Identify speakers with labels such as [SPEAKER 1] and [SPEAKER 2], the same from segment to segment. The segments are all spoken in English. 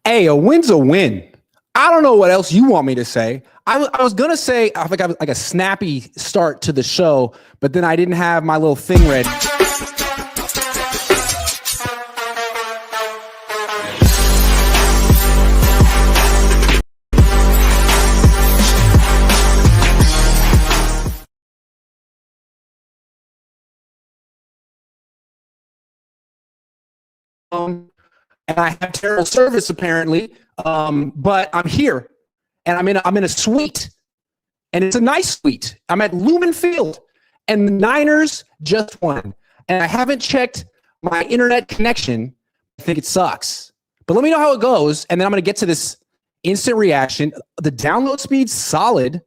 [SPEAKER 1] Hey, a win's a win. I don't know what else you want me to say. I was going to say I think I was like a snappy start to the show, but then I didn't have my little thing ready. And I have terrible service apparently, but I'm here, and I'm in a suite, and it's a nice suite. I'm at Lumen Field, and the Niners just won, and I haven't checked my internet connection. I think it sucks, but let me know how it goes, and then I'm going to get to this instant reaction. The download speed's solid.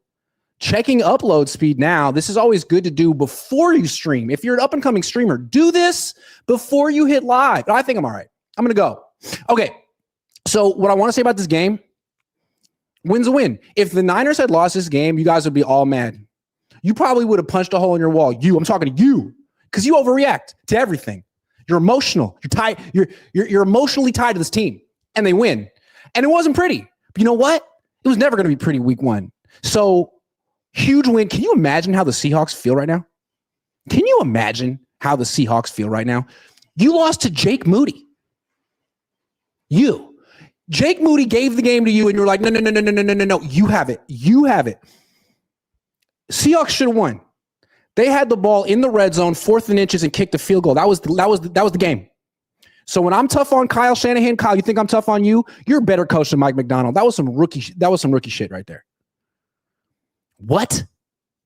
[SPEAKER 1] Checking upload speed now. This is always good to do before you stream. If you're an up-and-coming streamer, do this before you hit live. I think I'm all right. I'm going to go. Okay, so what I want to say about this game, win's a win. If the Niners had lost this game, you guys would be all mad. You probably would have punched a hole in your wall. I'm talking to you, because you overreact to everything. You're emotional. You're tied. You're emotionally tied to this team, and they win. And it wasn't pretty. But you know what? It was never going to be pretty week one. So huge win. Can you imagine how the Seahawks feel right now? Can you imagine how the Seahawks feel right now? You lost to Jake Moody. Jake Moody gave the game to you, and you're like, no. You have it. Seahawks should have won. They had the ball in the red zone, 4th and inches, and kicked a field goal. That was the game. So when I'm tough on Kyle Shanahan, Kyle, you think I'm tough on you? You're a better coach than Mike McDonald. That was some rookie shit right there. What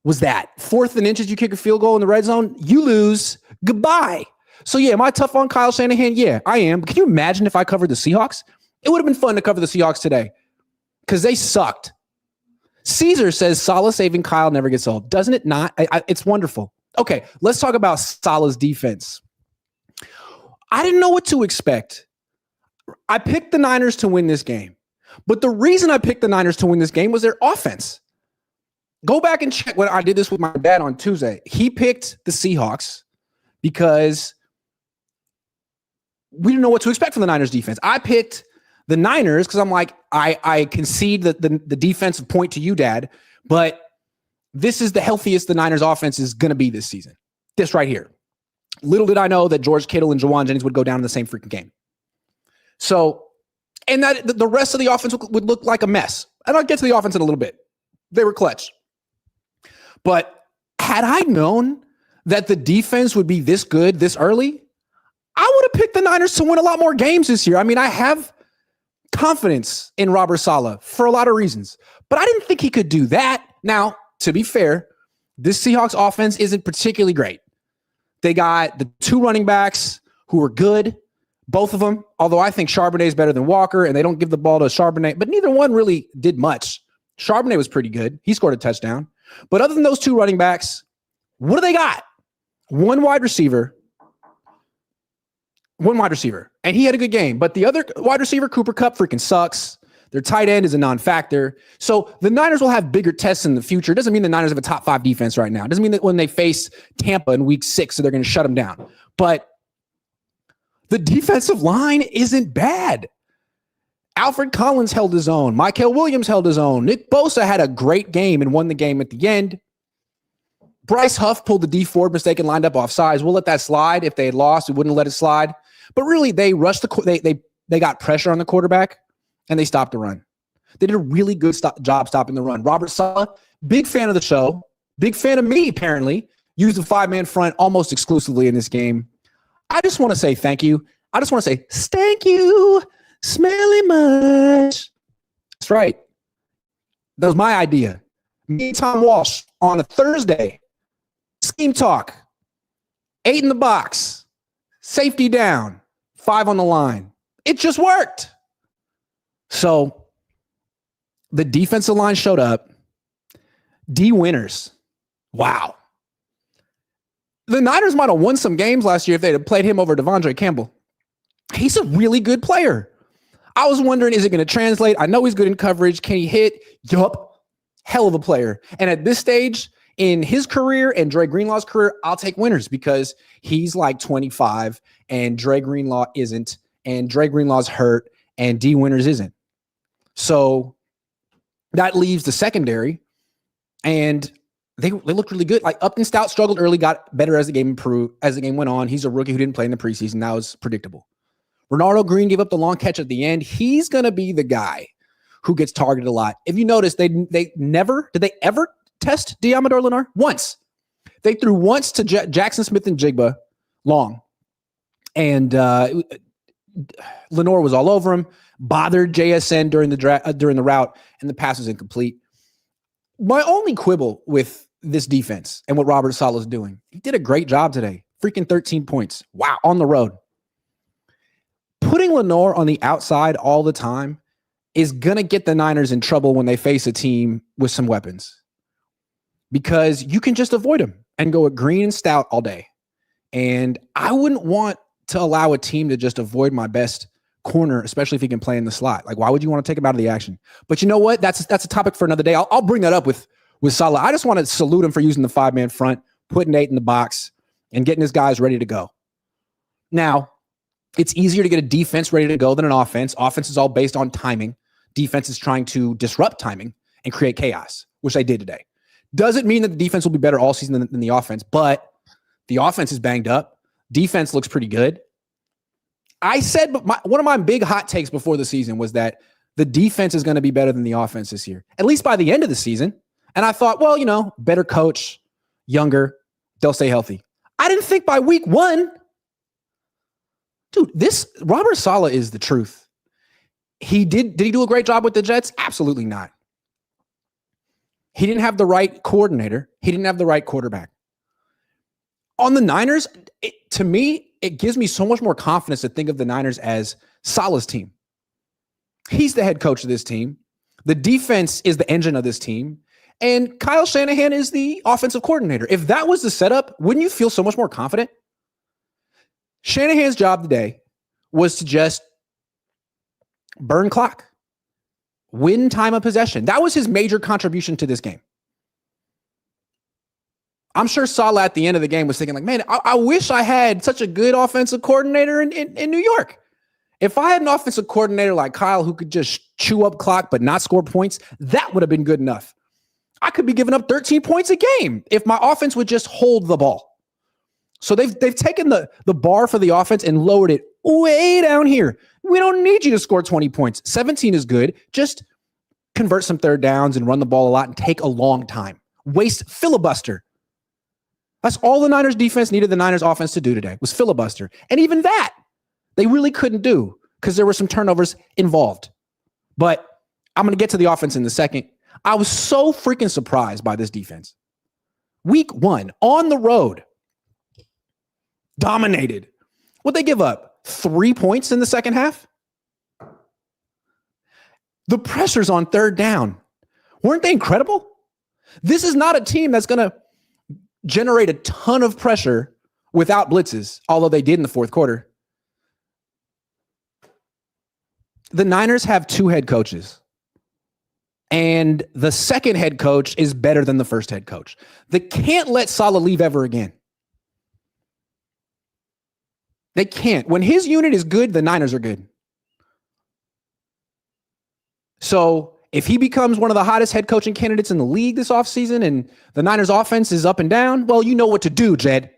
[SPEAKER 1] was that? 4th and inches, you kick a field goal in the red zone, you lose. Goodbye. So yeah, am I tough on Kyle Shanahan? Yeah, I am. But can you imagine if I covered the Seahawks? It would have been fun to cover the Seahawks today because they sucked. Caesar says Saleh saving Kyle never gets old. Doesn't it not? It's wonderful. Okay, let's talk about Saleh's defense. I didn't know what to expect. I picked the Niners to win this game. But the reason I picked the Niners to win this game was their offense. Go back and check when I did this with my dad on Tuesday. He picked the Seahawks because we didn't know what to expect from the Niners defense. I picked the Niners because I'm like, I concede the defensive point to you, Dad, but this is the healthiest the Niners offense is going to be this season. This right here. Little did I know that George Kittle and Jawan Jennings would go down in the same freaking game. So, and that the rest of the offense would look like a mess. And I'll get to the offense in a little bit. They were clutch. But had I known that the defense would be this good this early, I would have picked the Niners to win a lot more games this year. I mean, I have confidence in Robert Saleh for a lot of reasons, but I didn't think he could do that. Now, to be fair, this Seahawks offense isn't particularly great. They got the 2 running backs who are good, both of them, although I think Charbonnet is better than Walker, and they don't give the ball to Charbonnet, but neither one really did much. Charbonnet was pretty good. He scored a touchdown. But other than those 2 running backs, what do they got? One wide receiver, and he had a good game. But the other wide receiver, Cooper Kupp, freaking sucks. Their tight end is a non-factor. So the Niners will have bigger tests in the future. It doesn't mean the Niners have a top 5 defense right now. It doesn't mean that when they face Tampa in week 6, so they're going to shut them down. But the defensive line isn't bad. Alfred Collins held his own. Mykel Williams held his own. Nick Bosa had a great game and won the game at the end. Bryce Huff pulled the D Ford mistake and lined up offsides. We'll let that slide. If they had lost, we wouldn't let it slide. But really, they rushed they got pressure on the quarterback, and they stopped the run. They did a really good job stopping the run. Robert Saleh, big fan of the show, big fan of me, apparently, used the 5-man front almost exclusively in this game. I just want to say thank you. I just want to say, stank you. Smelly much. That's right. That was my idea. Me and Tom Walsh on a Thursday. Scheme talk. 8 in the box. Safety down. 5 on the line. It just worked. So the defensive line showed up. D winners. Wow. The Niners might have won some games last year if they'd have played him over Devondre Campbell. He's a really good player. I was wondering, is it going to translate? I know he's good in coverage. Can he hit? Yup. Hell of a player. And at this stage in his career and Dre Greenlaw's career, I'll take winners because he's like 25 and Dre Greenlaw isn't. And Dre Greenlaw's hurt. and D. Winters isn't. So that leaves the secondary, and they looked really good. Like Upton Stout struggled early, got better as the game improved, as the game went on. He's a rookie who didn't play in the preseason. That was predictable. Ronaldo Green gave up the long catch at the end. He's going to be the guy who gets targeted a lot. If you notice, did they ever test Diamador Lenore? Once. They threw once to Jackson Smith and Jigba long. And Lenore was all over him, bothered JSN during the route, and the pass was incomplete. My only quibble with this defense and what Robert Saleh is doing, he did a great job today. Freaking 13 points. Wow, on the road. Putting Lenore on the outside all the time is going to get the Niners in trouble when they face a team with some weapons, because you can just avoid them and go with Green and Stout all day. And I wouldn't want to allow a team to just avoid my best corner, especially if he can play in the slot. Like, why would you want to take him out of the action? But you know what? That's a topic for another day. I'll bring that up with Saleh. I just want to salute him for using the 5-man front, putting 8 in the box, and getting his guys ready to go. Now, it's easier to get a defense ready to go than an offense. Offense is all based on timing. Defense is trying to disrupt timing and create chaos, which they did today. Doesn't mean that the defense will be better all season than the offense, but the offense is banged up. Defense looks pretty good. I said, but one of my big hot takes before the season was that the defense is going to be better than the offense this year, at least by the end of the season. And I thought, well, better coach, younger, they'll stay healthy. I didn't think by week 1. Dude, this Robert Saleh is the truth. Did he do a great job with the Jets? Absolutely not. He didn't have the right coordinator. He didn't have the right quarterback. On the Niners, to me, it gives me so much more confidence to think of the Niners as Saleh's team. He's the head coach of this team. The defense is the engine of this team. And Kyle Shanahan is the offensive coordinator. If that was the setup, wouldn't you feel so much more confident? Shanahan's job today was to just burn clock, win time of possession. That was his major contribution to this game. I'm sure Saleh at the end of the game was thinking like, man, I wish I had such a good offensive coordinator in New York. If I had an offensive coordinator like Kyle who could just chew up clock but not score points, that would have been good enough. I could be giving up 13 points a game if my offense would just hold the ball. So they've taken the bar for the offense and lowered it way down here. We don't need you to score 20 points. 17 is good. Just convert some third downs and run the ball a lot and take a long time. Filibuster. That's all the Niners defense needed the Niners offense to do today, was filibuster. And even that, they really couldn't do because there were some turnovers involved. But I'm going to get to the offense in a second. I was so freaking surprised by this defense. Week 1, on the road, dominated. What'd they give up? 3 points in the second half? The pressures on third down. Weren't they incredible? This is not a team that's going to generate a ton of pressure without blitzes, although they did in the fourth quarter. The Niners have 2 head coaches, and the second head coach is better than the first head coach. They can't let Saleh leave ever again. They can't. When his unit is good, the Niners are good. So if he becomes one of the hottest head coaching candidates in the league this offseason and the Niners offense is up and down, well, you know what to do, Jed.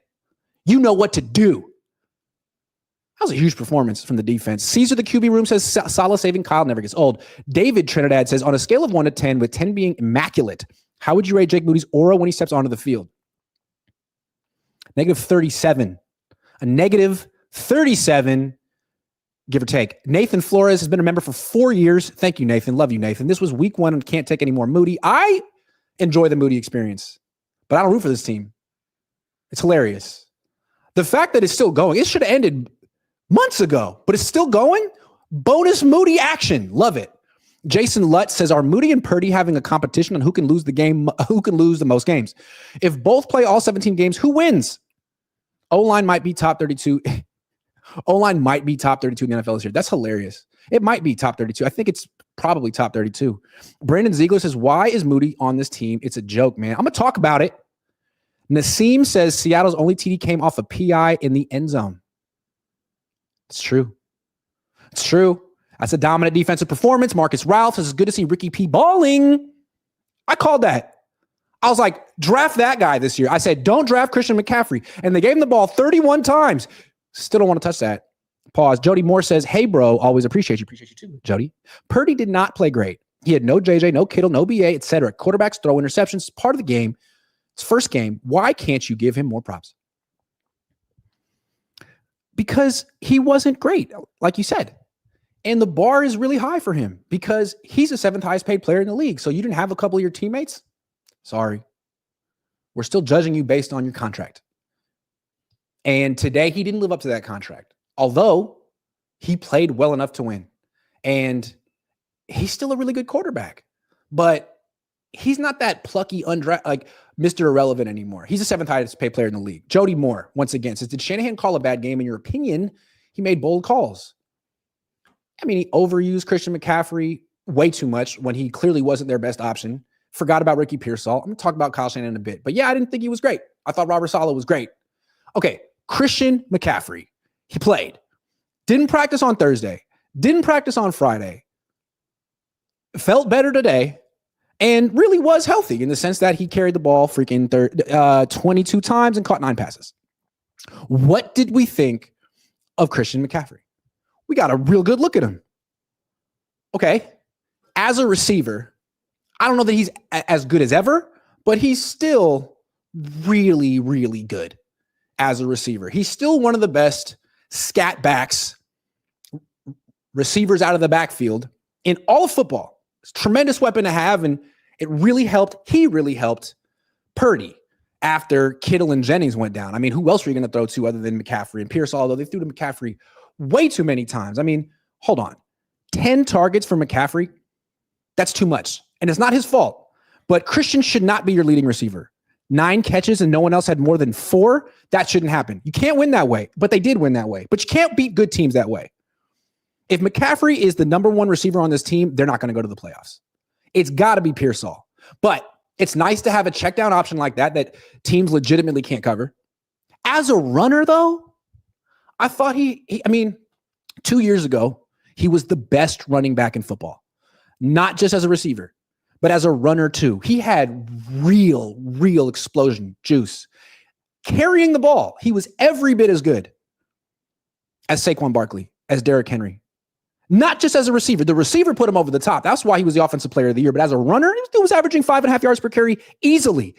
[SPEAKER 1] You know what to do. That was a huge performance from the defense. Caesar, the QB room, says Saleh saving Kyle never gets old. David Trinidad says, on a scale of 1 to 10, with 10 being immaculate, how would you rate Jake Moody's aura when he steps onto the field? -37. A -37, give or take. Nathan Flores has been a member for 4 years. Thank you, Nathan. Love you, Nathan. This was week 1 and can't take any more Moody. I enjoy the Moody experience, but I don't root for this team. It's hilarious. The fact that it's still going, it should have ended months ago, but it's still going. Bonus Moody action. Love it. Jason Lutz says, are Moody and Purdy having a competition on who can lose the most games? If both play all 17 games, who wins? O-line might be top 32. O-line might be top 32 in the NFL this year. That's hilarious. It might be top 32. I think it's probably top 32. Brandon Ziegler says, why is Moody on this team? It's a joke, man. I'm going to talk about it. Nassim says Seattle's only TD came off a PI in the end zone. It's true. It's true. That's a dominant defensive performance. Marcus Ralph, it's good to see Ricky P balling. I called that. I was like, draft that guy this year. I said, don't draft Christian McCaffrey. And they gave him the ball 31 times. Still don't want to touch that. Pause. Jody Moore says, hey, bro, always appreciate you. Appreciate you too, Jody. Purdy did not play great. He had no JJ, no Kittle, no BA, etc. Quarterbacks throw interceptions. Part of the game. It's first game. Why can't you give him more props? Because he wasn't great, like you said. And the bar is really high for him because he's the 7th highest paid player in the league. So you didn't have a couple of your teammates? Sorry. We're still judging you based on your contract. And today he didn't live up to that contract, although he played well enough to win. And he's still a really good quarterback, but he's not that plucky, like Mr. Irrelevant anymore. He's the 7th highest paid player in the league. Jody Moore, once again, says, did Shanahan call a bad game? In your opinion, he made bold calls. I mean, he overused Christian McCaffrey way too much when he clearly wasn't their best option. Forgot about Ricky Pearsall. I'm going to talk about Kyle Shanahan in a bit. But yeah, I didn't think he was great. I thought Robert Saleh was great. Okay, Christian McCaffrey. He played. Didn't practice on Thursday. Didn't practice on Friday. Felt better today. And really was healthy in the sense that he carried the ball freaking 22 times and caught 9 passes. What did we think of Christian McCaffrey? We got a real good look at him. Okay, as a receiver, I don't know that he's as good as ever, but he's still really, really good as a receiver. He's still one of the best scat backs, receivers out of the backfield in all of football. It's a tremendous weapon to have, and it really helped. He really helped Purdy after Kittle and Jennings went down. I mean, who else are you going to throw to other than McCaffrey and Pearsall, although they threw to McCaffrey way too many times. I mean, hold on. 10 targets for McCaffrey? That's too much. And it's not his fault. But Christian should not be your leading receiver. 9 catches and no one else had more than 4? That shouldn't happen. You can't win that way. But they did win that way. But you can't beat good teams that way. If McCaffrey is the number 1 receiver on this team, they're not going to go to the playoffs. It's got to be Pearsall. But it's nice to have a check down option like that teams legitimately can't cover. As a runner, though, I thought I mean, 2 years ago, he was the best running back in football. Not just as a receiver, but as a runner too. He had real explosion juice. Carrying the ball, he was every bit as good as Saquon Barkley, as Derrick Henry. Not just as a receiver. The receiver put him over the top. That's why he was the offensive player of the year. But as a runner, he was averaging 5.5 yards per carry easily.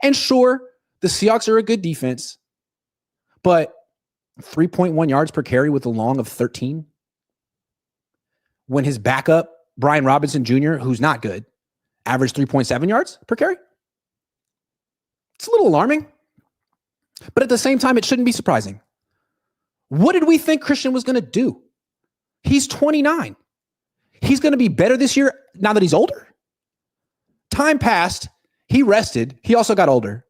[SPEAKER 1] And sure, the Seahawks are a good defense, but 3.1 yards per carry with a long of 13. When his backup, Brian Robinson Jr., who's not good, averaged 3.7 yards per carry. It's a little alarming. But at the same time, it shouldn't be surprising. What did we think Christian was going to do? He's 29. He's going to be better this year now that he's older. Time passed. He rested. He also got older.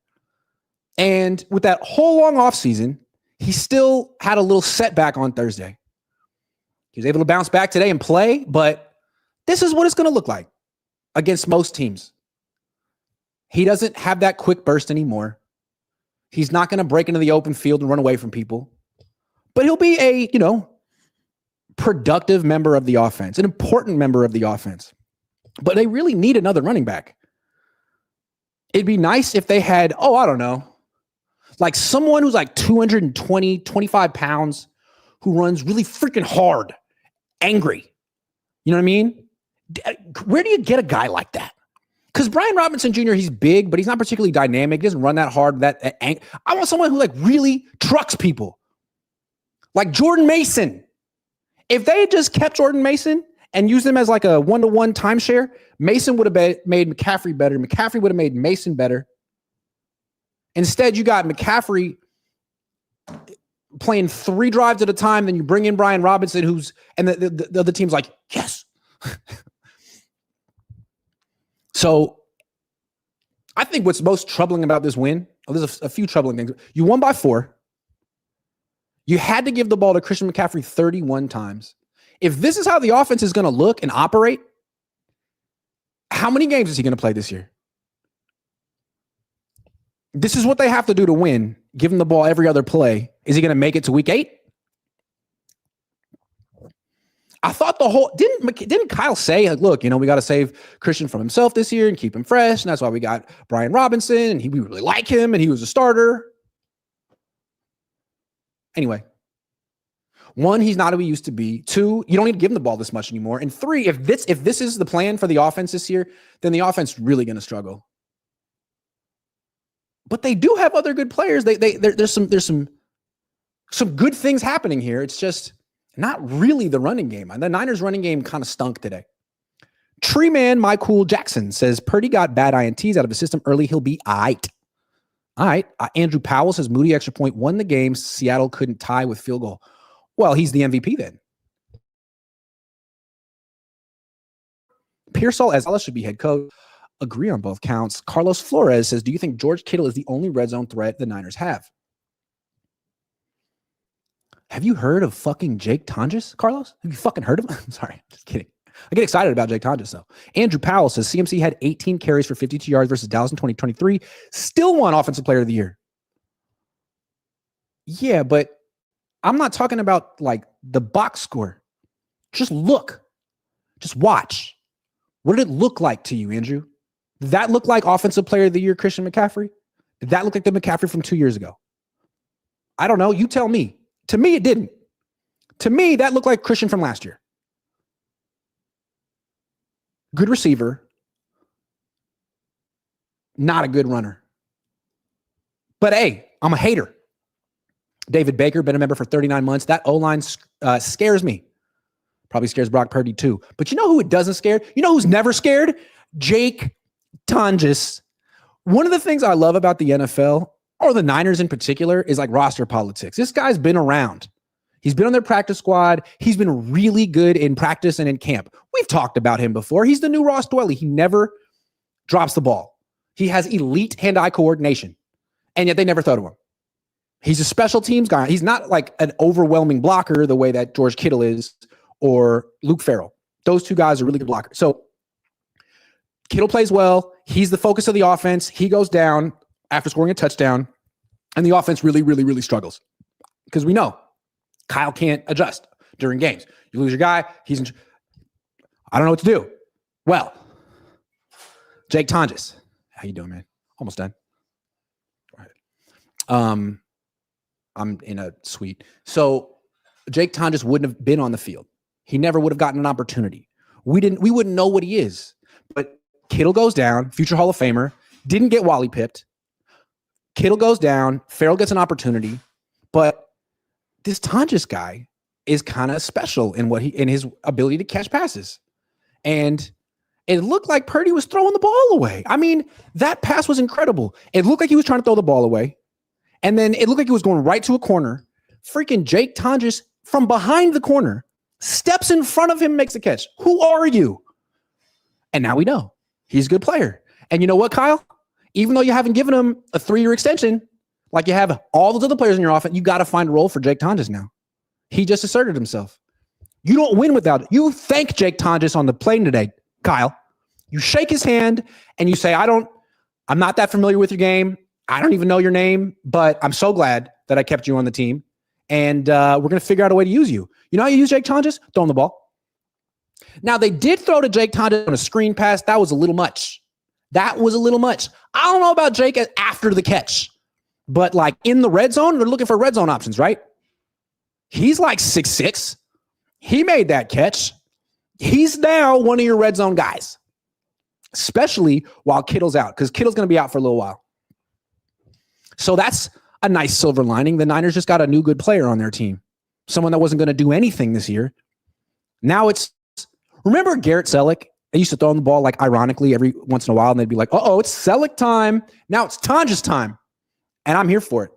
[SPEAKER 1] And with that whole long offseason, he still had a little setback on Thursday. He was able to bounce back today and play, but this is what it's going to look like against most teams. He doesn't have that quick burst anymore. He's not going to break into the open field and run away from people, but he'll be a, productive member of the offense, an important member of the offense. But they really need another running back. It'd be nice if they had, I don't know, like someone who's like 220, 25 pounds who runs really freaking hard, angry. You know what I mean? Where do you get a guy like that? Because Brian Robinson Jr., he's big, but he's not particularly dynamic. He doesn't run that hard. I want someone who really trucks people. Like Jordan Mason. If they had just kept Jordan Mason and used him as like a 1-to-1 timeshare, Mason would have made McCaffrey better. McCaffrey would have made Mason better. Instead, you got McCaffrey playing 3 drives at a time. Then you bring in Brian Robinson, and the other team's like, yes. So I think what's most troubling about this win, there's a few troubling things. You won by 4. You had to give the ball to Christian McCaffrey 31 times. If this is how the offense is going to look and operate, how many games is he going to play this year? This is what they have to do to win. Give him the ball every other play. Is he going to make it to week 8? I thought didn't Kyle say, like, look, we got to save Christian from himself this year and keep him fresh, and that's why we got Brian Robinson, and we really like him, and he was a starter. Anyway, 1, he's not who he used to be. 2, you don't need to give him the ball this much anymore. And 3, if this is the plan for the offense this year, then the offense is really going to struggle. But they do have other good players. There's some good things happening here. It's just not really the running game. The Niners running game kind of stunk today. Treeman Michael Jackson says Purdy got bad INTs out of his system early. He'll be all right. All right. Andrew Powell says Moody extra point won the game. Seattle couldn't tie with field goal. Well, he's the MVP then. Pearsall as Saleh should be head coach. Agree on both counts. Carlos Flores says, do you think George Kittle is the only red zone threat the Niners have? Have you heard of fucking Jake Tonges, Carlos? Have you fucking heard of him? I'm sorry, just kidding. I get excited about Jake Tonges, though. Andrew Powell says CMC had 18 carries for 52 yards versus Dallas in 2023. Still won Offensive Player of the Year. Yeah, but I'm not talking about like the box score. Just look. Just watch. What did it look like to you, Andrew? Did that look like Offensive Player of the Year Christian McCaffrey? Did that look like the McCaffrey from 2 years ago? I don't know. You tell me. To me, it didn't. To me, that looked like Christian from last year. Good receiver. Not a good runner. But hey, I'm a hater. David Baker, been a member for 39 months. That O-line scares me. Probably scares Brock Purdy too. But you know who it doesn't scare? You know who's never scared? Jake Tonges. One of the things I love about the NFL, or the Niners in particular, is like roster politics. This guy's been around. He's been on their practice squad. He's been really good in practice and in camp. We've talked about him before. He's the new Ross Dwelly. He never drops the ball. He has elite hand-eye coordination, and yet they never throw to him. He's a special teams guy. He's not like an overwhelming blocker the way that George Kittle is or Luke Farrell. Those two guys are really good blockers. So Kittle plays well. He's the focus of the offense. He goes down after scoring a touchdown, and the offense really, really, really struggles because we know Kyle can't adjust during games. You lose your guy. I don't know what to do. Well, Jake Tonges. How you doing, man? Almost done. Go ahead. I'm in a suite. So Jake Tonges wouldn't have been on the field. He never would have gotten an opportunity. We wouldn't know what he is. But Kittle goes down, future Hall of Famer, didn't get Wally pipped. Kittle goes down, Farrell gets an opportunity, but this Tonges guy is kind of special in his ability to catch passes. And it looked like Purdy was throwing the ball away. I mean, that pass was incredible. It looked like he was trying to throw the ball away. And then it looked like he was going right to a corner. Freaking Jake Tonges from behind the corner steps in front of him, makes a catch. Who are you? And now we know he's a good player. And you know what, Kyle? Even though you haven't given him a 3-year extension, like you have all those other players in your offense, you got to find a role for Jake Tonges now. He just asserted himself. You don't win without it. You thank Jake Tonges on the plane today, Kyle. You shake his hand and you say, I'm not that familiar with your game. I don't even know your name, but I'm so glad that I kept you on the team. And we're going to figure out a way to use you. You know how you use Jake Tonges? Throw him the ball. Now, they did throw to Jake Tonges on a screen pass. That was a little much. I don't know about Jake after the catch, but like in the red zone, they're looking for red zone options, right? He's like 6'6". He made that catch. He's now one of your red zone guys, especially while Kittle's out, because Kittle's going to be out for a little while. So that's a nice silver lining. The Niners just got a new good player on their team, someone that wasn't going to do anything this year. Now remember Garrett Saleh? They used to throw on the ball like ironically every once in a while, and they'd be like, it's Saleh time. Now it's Tonges time. And I'm here for it.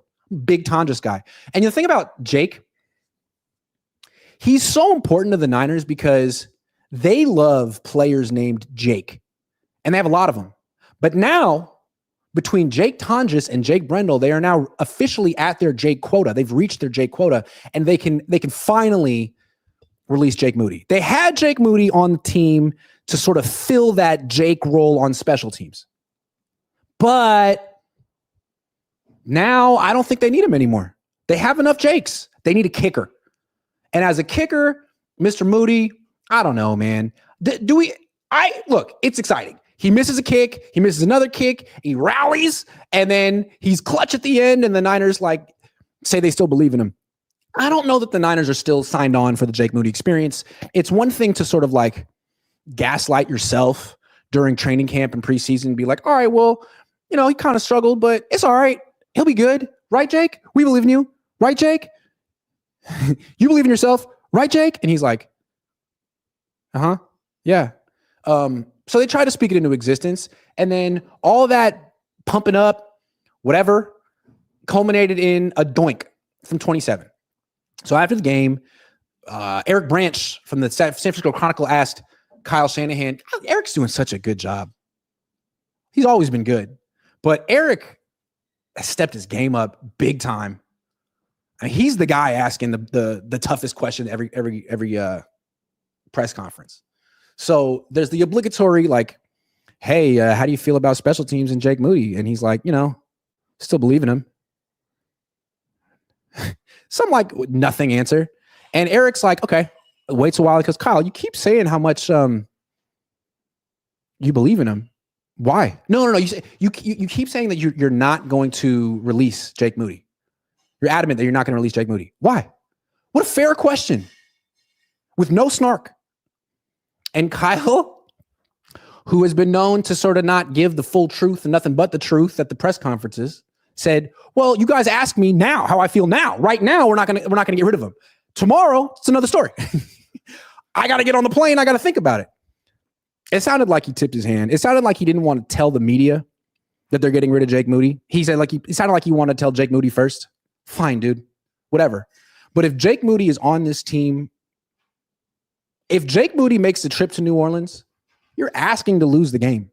[SPEAKER 1] Big Tonges guy. And the thing about Jake, he's so important to the Niners because they love players named Jake. And they have a lot of them. But now, between Jake Tonges and Jake Brendel, they are now officially at their Jake quota. They've reached their Jake quota, and they can finally release Jake Moody. They had Jake Moody on the team to sort of fill that Jake role on special teams. But now I don't think they need him anymore. They have enough Jakes. They need a kicker. And as a kicker, Mr. Moody, I don't know, man. Look, it's exciting. He misses a kick, he misses another kick, he rallies, and then he's clutch at the end, and the Niners say they still believe in him. I don't know that the Niners are still signed on for the Jake Moody experience. It's one thing to sort of gaslight yourself during training camp and preseason and be like, all right, well, he kind of struggled, but it's all right. He'll be good. Right, Jake? We believe in you. Right, Jake? You believe in yourself. Right, Jake? And he's like, yeah. So they try to speak it into existence. And then all that pumping up, whatever, culminated in a doink from 27. So after the game, Eric Branch from the San Francisco Chronicle asked Kyle Shanahan, Eric's doing such a good job. He's always been good. But Eric has stepped his game up big time. I mean, he's the guy asking the toughest question every press conference. So there's the obligatory hey, how do you feel about special teams and Jake Moody? And he's like, still believe in him. Some nothing answer. And Eric's like, okay, waits a while because Kyle, you keep saying how much you believe in him. Why? No. You keep saying that you're not going to release Jake Moody. You're adamant that you're not going to release Jake Moody. Why? What a fair question. With no snark. And Kyle, who has been known to sort of not give the full truth and nothing but the truth at the press conferences, said, well, you guys ask me now how I feel now. Right now, we're not gonna get rid of him. Tomorrow, it's another story. I got to get on the plane. I got to think about it. It sounded like he tipped his hand. It sounded like he didn't want to tell the media that they're getting rid of Jake Moody. He said it sounded like he wanted to tell Jake Moody first. Fine, dude. Whatever. But if Jake Moody is on this team, if Jake Moody makes the trip to New Orleans, you're asking to lose the game.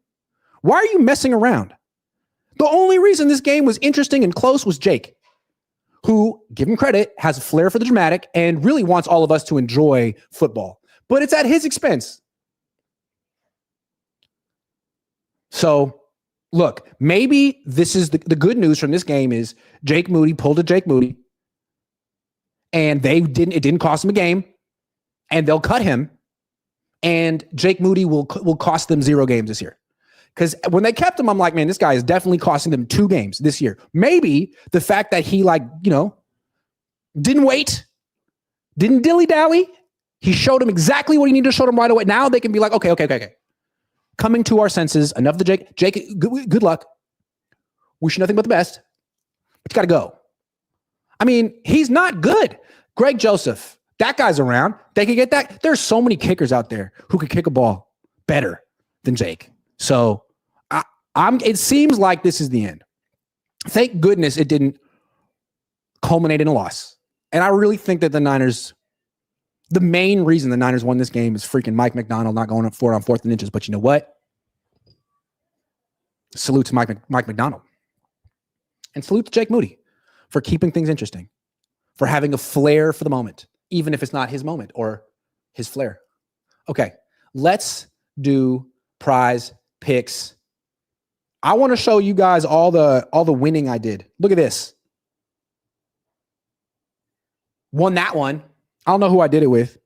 [SPEAKER 1] Why are you messing around? The only reason this game was interesting and close was Jake, who, give him credit, has a flair for the dramatic and really wants all of us to enjoy football. But it's at his expense. So, look, maybe this is the good news from this game is Jake Moody pulled a Jake Moody, and it didn't cost him a game, and they'll cut him, and Jake Moody will cost them 0 games this year. Because when they kept him, I'm like, man, this guy is definitely costing them 2 games this year. Maybe the fact that he didn't wait, didn't dilly-dally. He showed him exactly what he needed to show him right away. Now they can be like, okay. Coming to our senses, enough of the Jake. Jake, good luck. Wish you nothing but the best. But you got to go. I mean, he's not good. Greg Joseph, that guy's around. They could get that. There's so many kickers out there who could kick a ball better than Jake. So it seems like this is the end. Thank goodness it didn't culminate in a loss. And I really think that the main reason the Niners won this game is freaking Mike McDonald not going for it on 4th and inches. But you know what? Salute to Mike McDonald. And salute to Jake Moody for keeping things interesting, for having a flair for the moment, even if it's not his moment or his flair. Okay, let's do prize picks. I want to show you guys all the winning I did. Look at this. Won that one. I don't know who I did it with.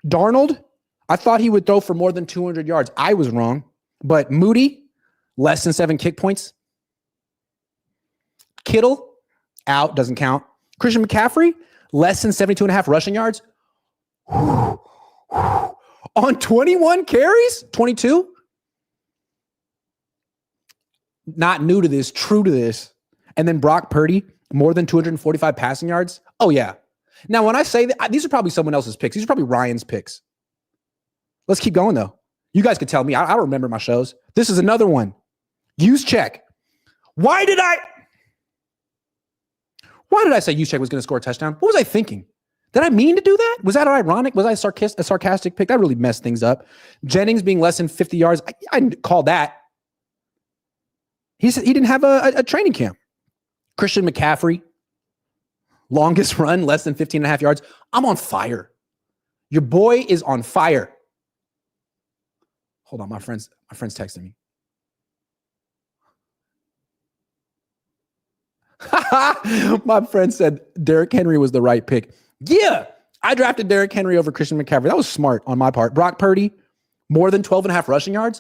[SPEAKER 1] Darnold, I thought he would throw for more than 200 yards. I was wrong. But Moody, less than 7 kick points. Kittle, out, doesn't count. Christian McCaffrey, less than 72.5 rushing yards. On 21 carries? 22? Not new to this, true to this. And then Brock Purdy, more than 245 passing yards. Oh, yeah. Now, when I say that, these are probably someone else's picks. These are probably Ryan's picks. Let's keep going, though. You guys could tell me. I don't remember my shows. This is another one. Use check. Why did I say use check was going to score a touchdown? What was I thinking? Did I mean to do that? Was that ironic? Was I a sarcastic pick? That really messed things up. Jennings being less than 50 yards. I didn't call that. He said he didn't have a training camp. Christian McCaffrey, longest run, less than 15.5 yards. I'm on fire. Your boy is on fire. Hold on, my friend's texting me. My friend said Derrick Henry was the right pick. Yeah, I drafted Derrick Henry over Christian McCaffrey. That was smart on my part. Brock Purdy, more than 12.5 rushing yards.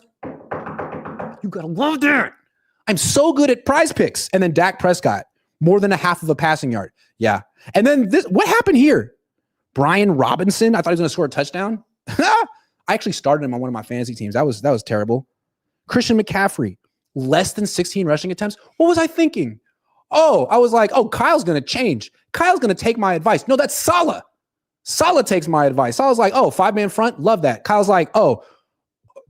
[SPEAKER 1] You got to love that. I'm so good at PrizePicks. And then Dak Prescott, more than a half of a passing yard. Yeah. And then this, what happened here? Brian Robinson, I thought he was going to score a touchdown. I actually started him on one of my fantasy teams. That was terrible. Christian McCaffrey, less than 16 rushing attempts. What was I thinking? Oh, I was like, oh, Kyle's going to change. Kyle's going to take my advice. No, that's Saleh. Saleh takes my advice. I was like, oh, 5-man front. Love that. Kyle's like, oh,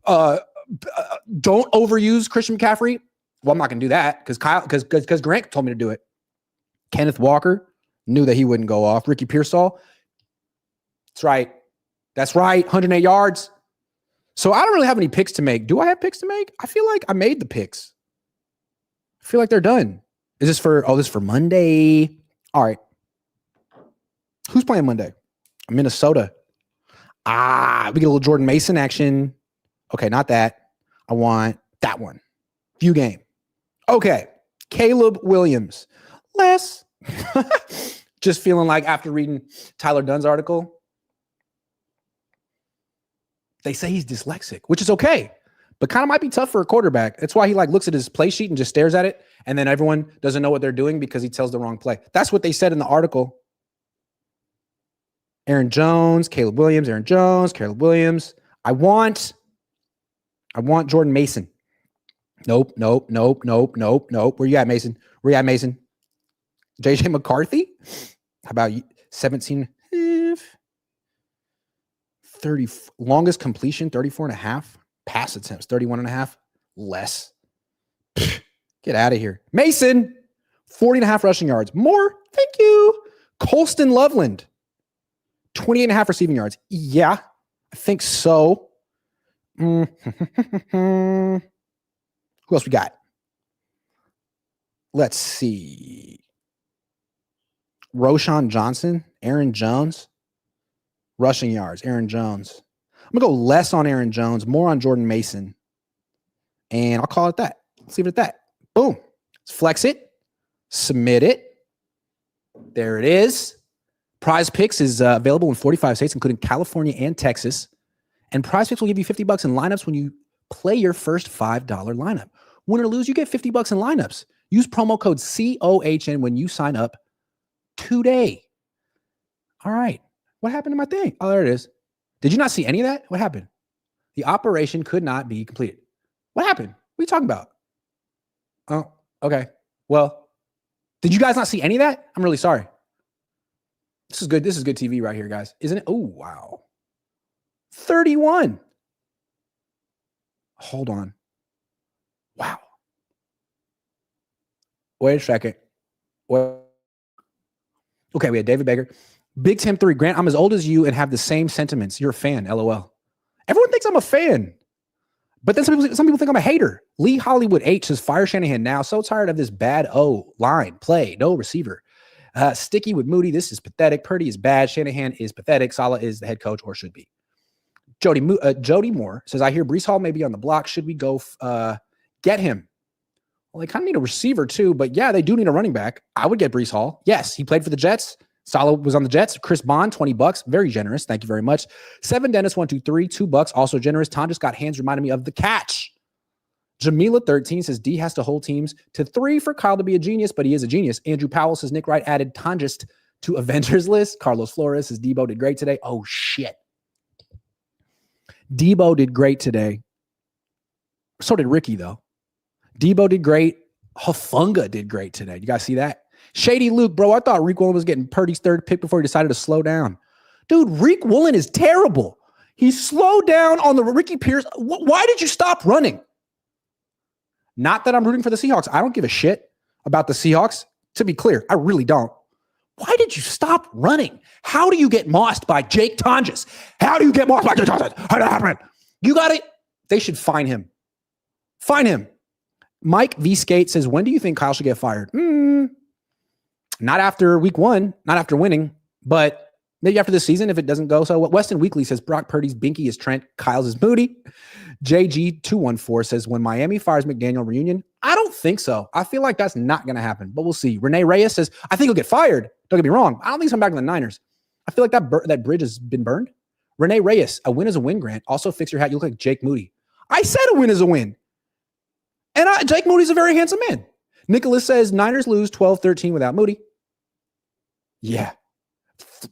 [SPEAKER 1] don't overuse Christian McCaffrey. Well, I'm not going to do that because Grant told me to do it. Kenneth Walker, knew that he wouldn't go off. Ricky Pearsall. That's right. That's right. 108 yards. So I don't really have any picks to make. Do I have picks to make? I feel like I made the picks. I feel like they're done. Is this for, this is for Monday. All right. Who's playing Monday? Minnesota. We get a little Jordan Mason action. Okay, not that. I want that one. View game. Okay. Caleb Williams. Less. Just feeling like after reading Tyler Dunn's article, they say he's dyslexic, which is okay, but kind of might be tough for a quarterback. That's why he looks at his play sheet and just stares at it, and then everyone doesn't know what they're doing because he tells the wrong play. That's what they said in the article. Aaron Jones, Caleb Williams, Aaron Jones, Caleb Williams. I want Jordan Mason. Nope. Where you at, Mason? JJ McCarthy? How about you? 17, 30, longest completion, 34.5. Pass attempts, 31.5. Less. Get out of here. Mason, 40.5 rushing yards. More? Thank you. Colston Loveland, 28.5 receiving yards. Yeah, I think so. Who else we got? Let's see. Roshan Johnson, Aaron Jones, rushing yards, Aaron Jones. I'm going to go less on Aaron Jones, more on Jordan Mason. And I'll call it that. Let's leave it at that. Boom. Let's flex it. Submit it. There it is. PrizePicks is available in 45 states, including California and Texas. And PrizePicks will give you $50 in lineups when you play your first $5 lineup. Win or lose, you get $50 in lineups. Use promo code COHN when you sign up today. All right. What happened to my thing? Oh, there it is. Did you not see any of that? What happened? The operation could not be completed. What happened? What are you talking about? Oh, okay. Well, did you guys not see any of that? I'm really sorry. This is good. This is good TV right here, guys. Isn't it? Oh, wow. 31. Hold on. Wow. Wait a second. What? Okay, we had David Baker. Big Tim 3. Grant, I'm as old as you and have the same sentiments. You're a fan, LOL. Everyone thinks I'm a fan. But then some people think I'm a hater. Lee Hollywood H says, fire Shanahan now. So tired of this bad line play. No receiver. Sticky with Moody. This is pathetic. Purdy is bad. Shanahan is pathetic. Saleh is the head coach or should be. Jody Moore says, I hear Breece Hall may be on the block. Should we go get him? Well, they kind of need a receiver too, but yeah, they do need a running back. I would get Breece Hall. Yes, he played for the Jets. Saleh was on the Jets. Chris Bond, $20. Very generous. Thank you very much. 7 Dennis, 123, $2. Also generous. Tonges got hands reminded me of the catch. Jamila 13 says D has to hold teams to 3 for Kyle to be a genius, but he is a genius. Andrew Powell says Nick Wright added Tonges to Avengers list. Carlos Flores says Debo did great today. Oh shit. Debo did great today. So did Ricky though. Debo did great. Hufanga did great today. You guys see that? Shady Luke, bro, I thought Reek Woolen was getting Purdy's 3rd pick before he decided to slow down. Dude, Reek Woolen is terrible. He slowed down on the Ricky Pierce. Why did you stop running? Not that I'm rooting for the Seahawks. I don't give a shit about the Seahawks. To be clear, I really don't. Why did you stop running? How do you get mossed by Jake Tonges? How do you get mossed by Jake Tonges? How did that happen? You got it. They should fine him. Fine him. Mike V. Skate says, when do you think Kyle should get fired? Not after week 1, not after winning, but maybe after this season if it doesn't go so. What Weston Weekly says, Brock Purdy's binky is Trent, Kyle's is Moody. JG214 says, when Miami fires McDaniel reunion, I don't think so. I feel like that's not going to happen, but we'll see. Renee Reyes says, I think he'll get fired. Don't get me wrong. I don't think he's coming back to the Niners. I feel like that bridge has been burned. Renee Reyes, a win is a win, Grant. Also fix your hat. You look like Jake Moody. I said a win is a win. And Jake Moody's a very handsome man. Nicholas says Niners lose 12-13 without Moody. Yeah.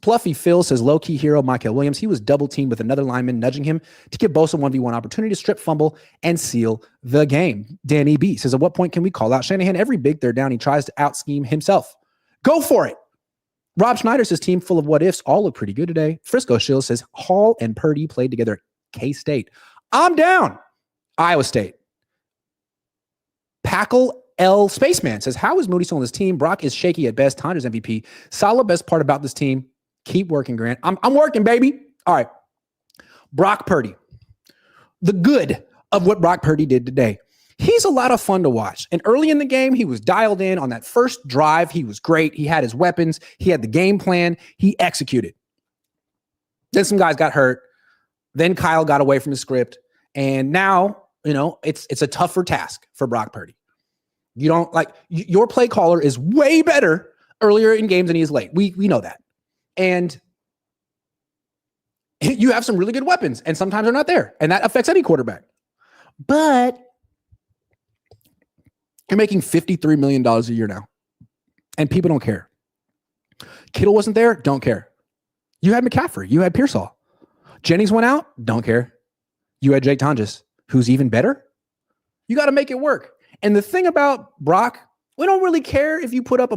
[SPEAKER 1] Fluffy Phil says low-key hero Michael Williams. He was double-teamed with another lineman nudging him to give Bosa 1v1 opportunity to strip, fumble, and seal the game. Danny B says, at what point can we call out Shanahan? Every big third down, he tries to out-scheme himself. Go for it. Rob Schneider says, team full of what-ifs. All look pretty good today. Frisco Shill says, Hall and Purdy played together at K-State. I'm down. Iowa State. Packle L. Spaceman says, how is Moody still on this team? Brock is shaky at best. Tonges MVP. Saleh, best part about this team. Keep working, Grant. I'm working, baby. All right. Brock Purdy. The good of what Brock Purdy did today. He's a lot of fun to watch. And early in the game, he was dialed in on that first drive. He was great. He had his weapons. He had the game plan. He executed. Then some guys got hurt. Then Kyle got away from his script. And now, it's a tougher task for Brock Purdy. You don't your play caller is way better earlier in games than he is late. We know that. And you have some really good weapons, and sometimes they're not there. And that affects any quarterback. But you're making $53 million a year now, and people don't care. Kittle wasn't there, don't care. You had McCaffrey. You had Pearsall. Jennings went out, don't care. You had Jake Tonges, who's even better. You got to make it work. And the thing about Brock, we don't really care if you put up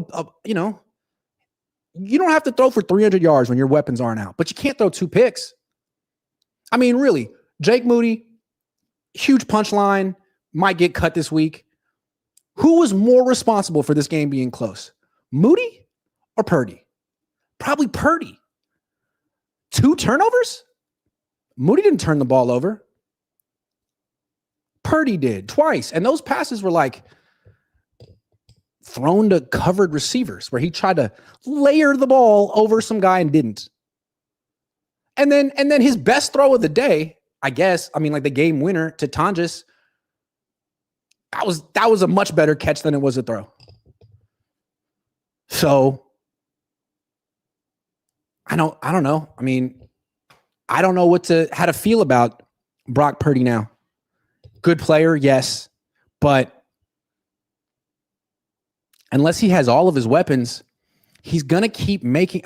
[SPEAKER 1] you don't have to throw for 300 yards when your weapons aren't out, but you can't throw 2 picks. I mean, really, Jake Moody, huge punchline, might get cut this week. Who was more responsible for this game being close? Moody or Purdy? Probably Purdy. 2 turnovers? Moody didn't turn the ball over. Purdy did twice. And those passes were thrown to covered receivers where he tried to layer the ball over some guy and didn't. And then his best throw of the day, I guess, the game winner to Tonges, that was a much better catch than it was a throw. So I don't know. I don't know how to feel about Brock Purdy now. Good player, yes, but unless he has all of his weapons, he's going to keep making.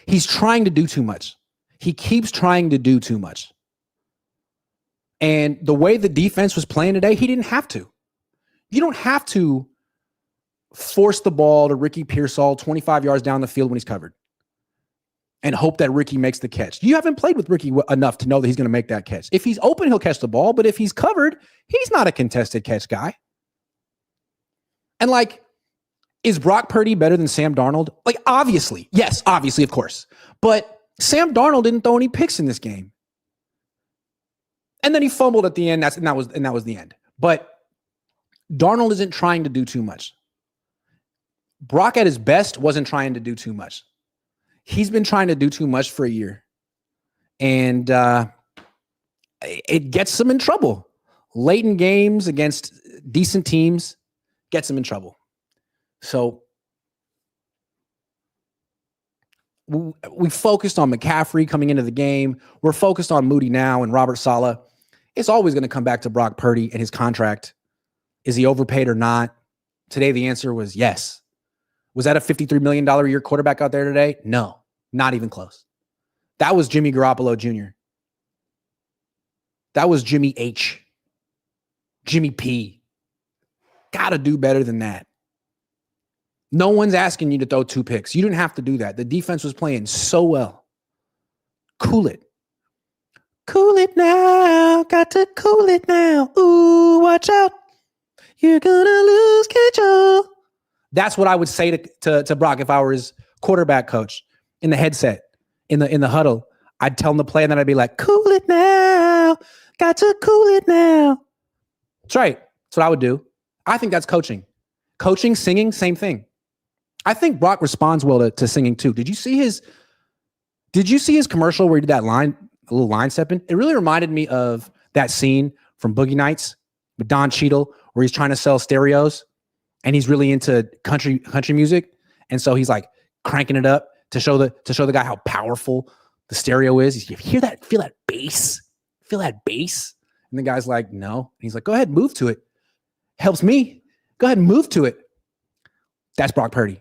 [SPEAKER 1] He's trying to do too much. He keeps trying to do too much. And the way the defense was playing today, he didn't have to. You don't have to force the ball to Ricky Pearsall 25 yards down the field when he's covered and hope that Ricky makes the catch. You haven't played with Ricky enough to know that he's going to make that catch. If he's open, he'll catch the ball, but if he's covered, he's not a contested catch guy. And is Brock Purdy better than Sam Darnold? Obviously. Yes, obviously, of course. But Sam Darnold didn't throw any picks in this game. And then he fumbled at the end. And that was the end. But Darnold isn't trying to do too much. Brock at his best wasn't trying to do too much. He's been trying to do too much for a year. And it gets him in trouble. Late in games against decent teams gets him in trouble. So we focused on McCaffrey coming into the game. We're focused on Moody now and Robert Saleh. It's always going to come back to Brock Purdy and his contract. Is he overpaid or not? Today, the answer was yes. Was that a $53 million a year quarterback out there today? No, not even close. That was Jimmy Garoppolo Jr. That was Jimmy H. Jimmy P. Got to do better than that. No one's asking you to throw 2 picks. You didn't have to do that. The defense was playing so well. Cool it. Cool it now. Got to cool it now. Ooh, watch out. You're going to lose control. That's what I would say to Brock if I were his quarterback coach in the headset, in the huddle. I'd tell him the play, and then I'd be like, cool it now. Got to cool it now. That's right. That's what I would do. I think that's coaching. Coaching, singing, same thing. I think Brock responds well to singing too. Did you see his commercial where he did that line, a little line stepping? It really reminded me of that scene from Boogie Nights with Don Cheadle where he's trying to sell stereos and he's really into country music. And so he's like cranking it up to show the guy how powerful the stereo is. You hear that? Feel that bass? Feel that bass? And the guy's like, no. And he's like, go ahead, move to it. Helps me. Go ahead and move to it. That's Brock Purdy.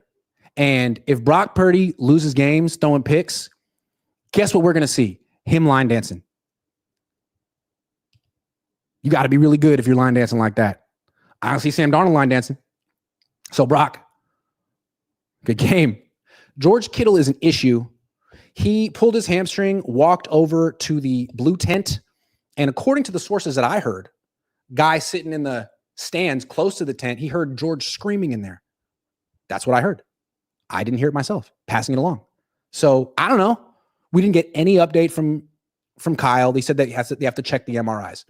[SPEAKER 1] And if Brock Purdy loses games throwing picks, guess what we're going to see? Him line dancing. You got to be really good if you're line dancing like that. I don't see Sam Darnold line dancing. So Brock, good game. George Kittle is an issue. He pulled his hamstring, walked over to the blue tent, and according to the sources that I heard, guy sitting in the stands close to the tent, he heard George screaming in there. That's what I heard. I didn't hear it myself, passing it along. So I don't know. We didn't get any update from Kyle. They said that they have to check the MRIs.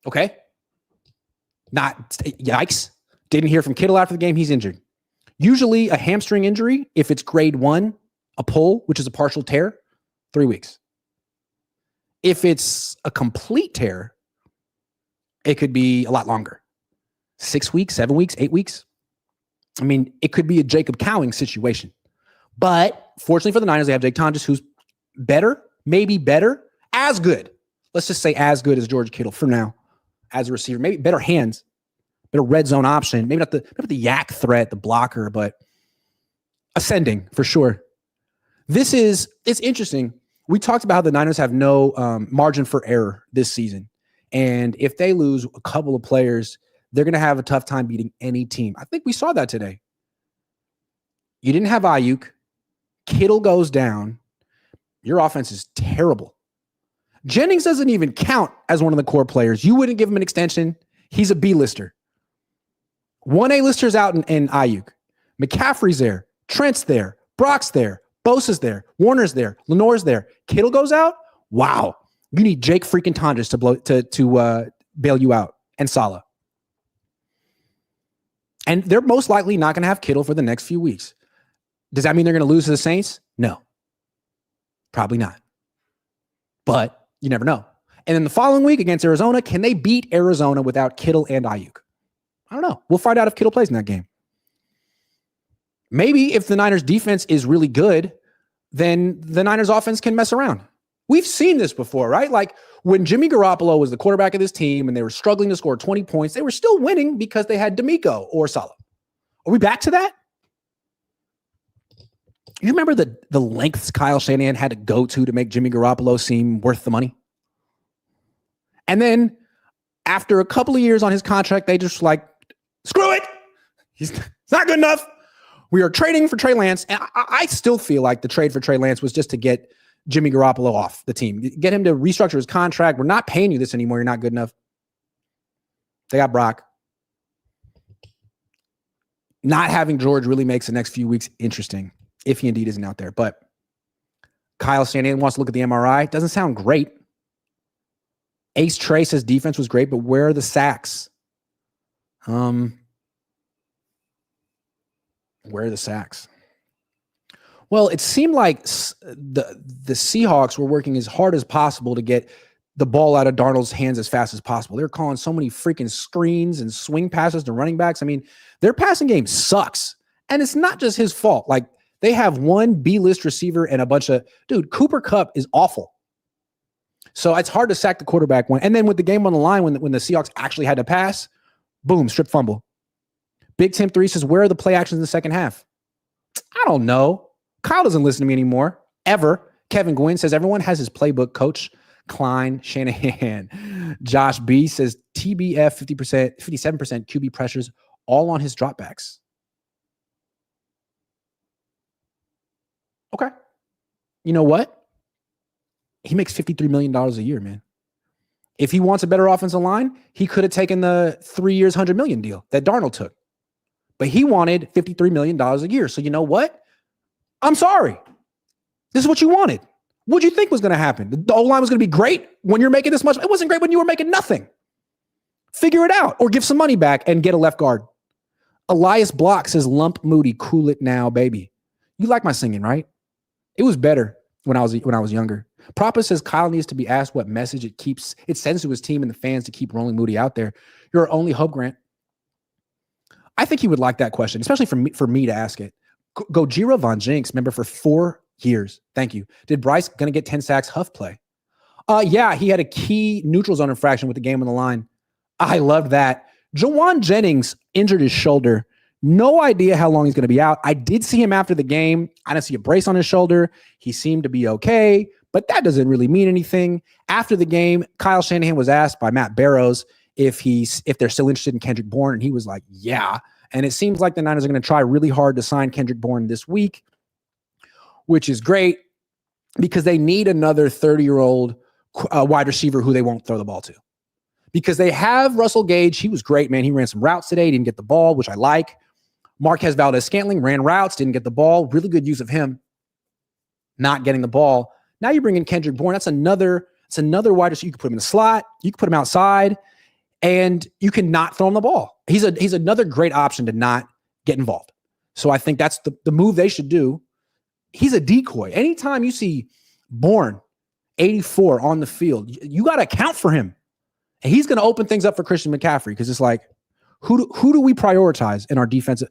[SPEAKER 1] Okay. Not yikes. Didn't hear from Kittle after the game. He's injured. Usually a hamstring injury, if it's grade 1, a pull, which is a partial tear, 3 weeks. If it's a complete tear, it could be a lot longer. 6 weeks, 7 weeks, 8 weeks. I mean, it could be a Jacob Cowing situation. But fortunately for the Niners, they have Jake Tonges, who's better, maybe better, as good. Let's just say as good as George Kittle for now as a receiver. Maybe better hands, better red zone option. Maybe not the yak threat, the blocker, but ascending for sure. It's interesting. We talked about how the Niners have no margin for error this season. And if they lose a couple of players, they're going to have a tough time beating any team. I think we saw that today. You didn't have Ayuk. Kittle goes down. Your offense is terrible. Jennings doesn't even count as one of the core players. You wouldn't give him an extension. He's a B-lister. 1 A-lister's out in Ayuk. McCaffrey's there. Trent's there. Brock's there. Bosa's there. Warner's there. Lenore's there. Kittle goes out. Wow. You need Jake freaking Tonges to bail you out, and Saleh. And they're most likely not going to have Kittle for the next few weeks. Does that mean they're going to lose to the Saints? No. Probably not. But you never know. And then the following week against Arizona, can they beat Arizona without Kittle and Ayuk? I don't know. We'll find out if Kittle plays in that game. Maybe if the Niners defense is really good, then the Niners offense can mess around. We've seen this before, right? Like when Jimmy Garoppolo was the quarterback of this team and they were struggling to score 20 points, they were still winning because they had D'Amico or Saleh. Are we back to that? You remember the lengths Kyle Shanahan had to go to make Jimmy Garoppolo seem worth the money? And then after a couple of years on his contract, they just like, screw it. He's not good enough. We are trading for Trey Lance. And I still feel like the trade for Trey Lance was just to get Jimmy Garoppolo off the team. Get him to restructure his contract. We're not paying you this anymore. You're not good enough. They got Brock. Not having George really makes the next few weeks interesting, if he indeed isn't out there. But Kyle Shanahan wants to look at the MRI. Doesn't sound great. Ace Trey says defense was great, but where are the sacks? Where are the sacks? Well, it seemed like the Seahawks were working as hard as possible to get the ball out of Darnold's hands as fast as possible. They're calling so many freaking screens and swing passes to running backs. I mean, their passing game sucks. And it's not just his fault. Like, they have one B-list receiver and a bunch of... Dude, Cooper Kupp is awful. So it's hard to sack the quarterback one. And then with the game on the line, when the Seahawks actually had to pass, boom, strip fumble. Big Tim 3 says, where are the play actions in the second half? I don't know. Kyle doesn't listen to me anymore, ever. Kevin Gwynn says, everyone has his playbook, Coach Klein, Shanahan. Josh B says, TBF 50%, 57% QB pressures, all on his dropbacks. Okay. You know what? He makes $53 million a year, man. If he wants a better offensive line, he could have taken the 3 years, $100 million deal that Darnold took. But he wanted $53 million a year. So you know what? I'm sorry. This is what you wanted. What did you think was going to happen? The O-line was going to be great when you're making this much. It wasn't great when you were making nothing. Figure it out or give some money back and get a left guard. Elias Block says, lump Moody, cool it now, baby. You like my singing, right? It was better when I was younger. Propa says Kyle needs to be asked what message it sends to his team and the fans to keep rolling Moody out there. You're our only hope, Grant. I think he would like that question, especially for me to ask it. Gojira Von Jinks, remember, for 4 years. Thank you. Did Bryce going to get 10 sacks? Huff play. Yeah, he had a key neutral zone infraction with the game on the line. I loved that. Jawan Jennings injured his shoulder. No idea how long he's going to be out. I did see him after the game. I didn't see a brace on his shoulder. He seemed to be okay, but that doesn't really mean anything. After the game, Kyle Shanahan was asked by Matt Barrows if they're still interested in Kendrick Bourne, and he was like, yeah. And it seems like the Niners are going to try really hard to sign Kendrick Bourne this week, which is great because they need another 30-year-old wide receiver who they won't throw the ball to. Because they have Russell Gage. He was great, man. He ran some routes today. He didn't get the ball, which I like. Marquez Valdez-Scantling ran routes, didn't get the ball. Really good use of him not getting the ball. Now you bring in Kendrick Bourne. That's another wide receiver. You can put him in the slot. You can put him outside, and you can not throw him the ball. He's another great option to not get involved. So I think that's the move they should do. He's a decoy. Anytime you see Bourne, 84 on the field, you got to account for him. And he's going to open things up for Christian McCaffrey because it's like, who do we prioritize in our defensive?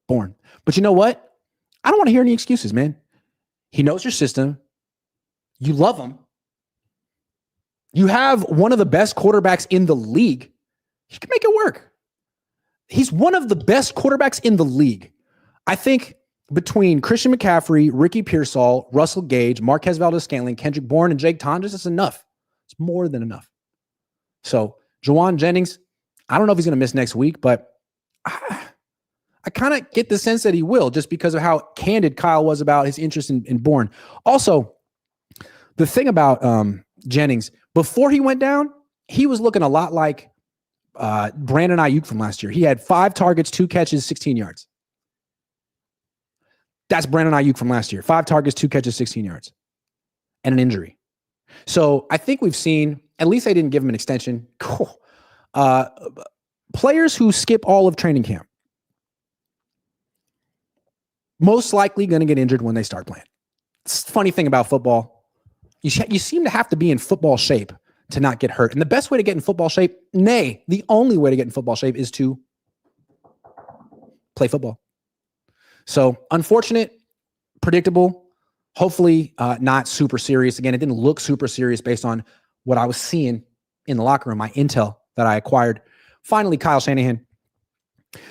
[SPEAKER 1] Bourne. But you know what? I don't want to hear any excuses, man. He knows your system. You love him. You have one of the best quarterbacks in the league. He can make it work. He's one of the best quarterbacks in the league. I think between Christian McCaffrey, Ricky Pearsall, Russell Gage, Marquez Valdez-Scantling, Kendrick Bourne, and Jake Tonges, that's enough. It's more than enough. So Jawan Jennings, I don't know if he's going to miss next week, but I kind of get the sense that he will just because of how candid Kyle was about his interest in Bourne. Also, the thing about Jennings, before he went down, he was looking a lot like Brandon Ayuk from last year. He had 5 targets, 2 catches, 16 yards. That's Brandon Ayuk from last year. 5 targets, 2 catches, 16 yards, and an injury. So I think we've seen, at least they didn't give him an extension. Cool. Players who skip all of training camp, most likely going to get injured when they start playing. It's the funny thing about football. You seem to have to be in football shape to not get hurt. And the best way to get in football shape, nay, the only way to get in football shape is to play football. So unfortunate, predictable, hopefully not super serious. Again, it didn't look super serious based on what I was seeing in the locker room, my intel that I acquired. Finally, Kyle Shanahan.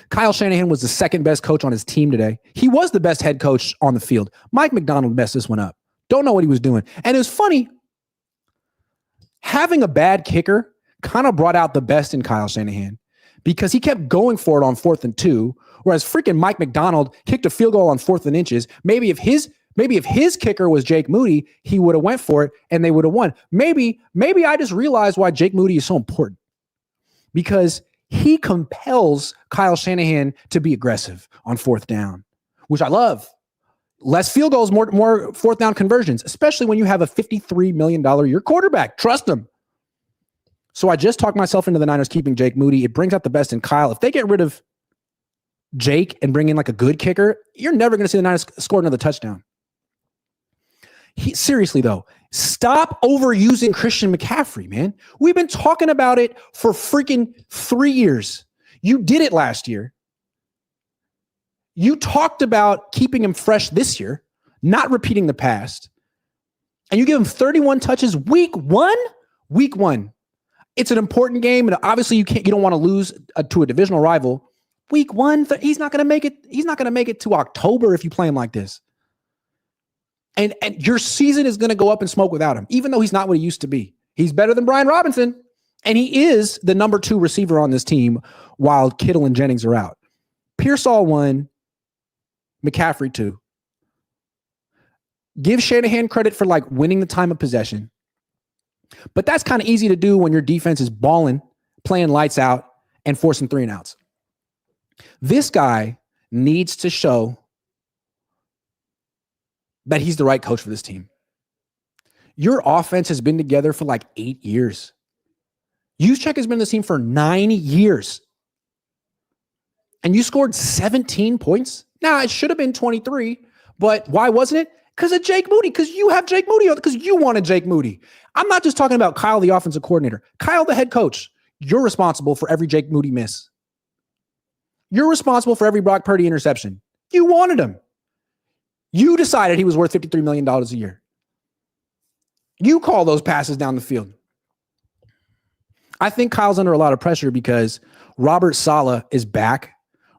[SPEAKER 1] Kyle Shanahan was the second best coach on his team today. He was the best head coach on the field. Mike McDonald messed this one up. Don't know what he was doing. And it was funny. Having a bad kicker kind of brought out the best in Kyle Shanahan because he kept going for it on 4th and 2, whereas freaking Mike McDonald kicked a field goal on 4th and inches. Maybe if his kicker was Jake Moody, he would have went for it and they would have won. Maybe I just realized why Jake Moody is so important because he compels Kyle Shanahan to be aggressive on 4th down, which I love. Less field goals, more 4th down conversions, especially when you have a $53 million a year quarterback. Trust him. So I just talked myself into the Niners keeping Jake Moody. It brings out the best in Kyle. If they get rid of Jake and bring in like a good kicker, you're never going to see the Niners score another touchdown. Seriously, though, stop overusing Christian McCaffrey, man. We've been talking about it for freaking 3 years. You did it last year. You talked about keeping him fresh this year, not repeating the past. And you give him 31 touches week one. Week one. It's an important game, and obviously you don't want to lose to a divisional rival. Week one, he's not going to make it. He's not going to make it to October if you play him like this. And your season is going to go up in smoke without him, even though he's not what he used to be. He's better than Brian Robinson, and he is the number 2 receiver on this team while Kittle and Jennings are out. Pearsall 1, McCaffrey 2. Give Shanahan credit for like winning the time of possession. But that's kind of easy to do when your defense is balling, playing lights out, and forcing 3 and outs. This guy needs to show that he's the right coach for this team. Your offense has been together for like 8 years. Juszczyk has been in this team for 9 years. And you scored 17 points? Now, it should have been 23, but why wasn't it? Because of Jake Moody, because you have Jake Moody, because you wanted Jake Moody. I'm not just talking about Kyle, the offensive coordinator. Kyle, the head coach. You're responsible for every Jake Moody miss. You're responsible for every Brock Purdy interception. You wanted him. You decided he was worth $53 million a year. You call those passes down the field. I think Kyle's under a lot of pressure because Robert Saleh is back.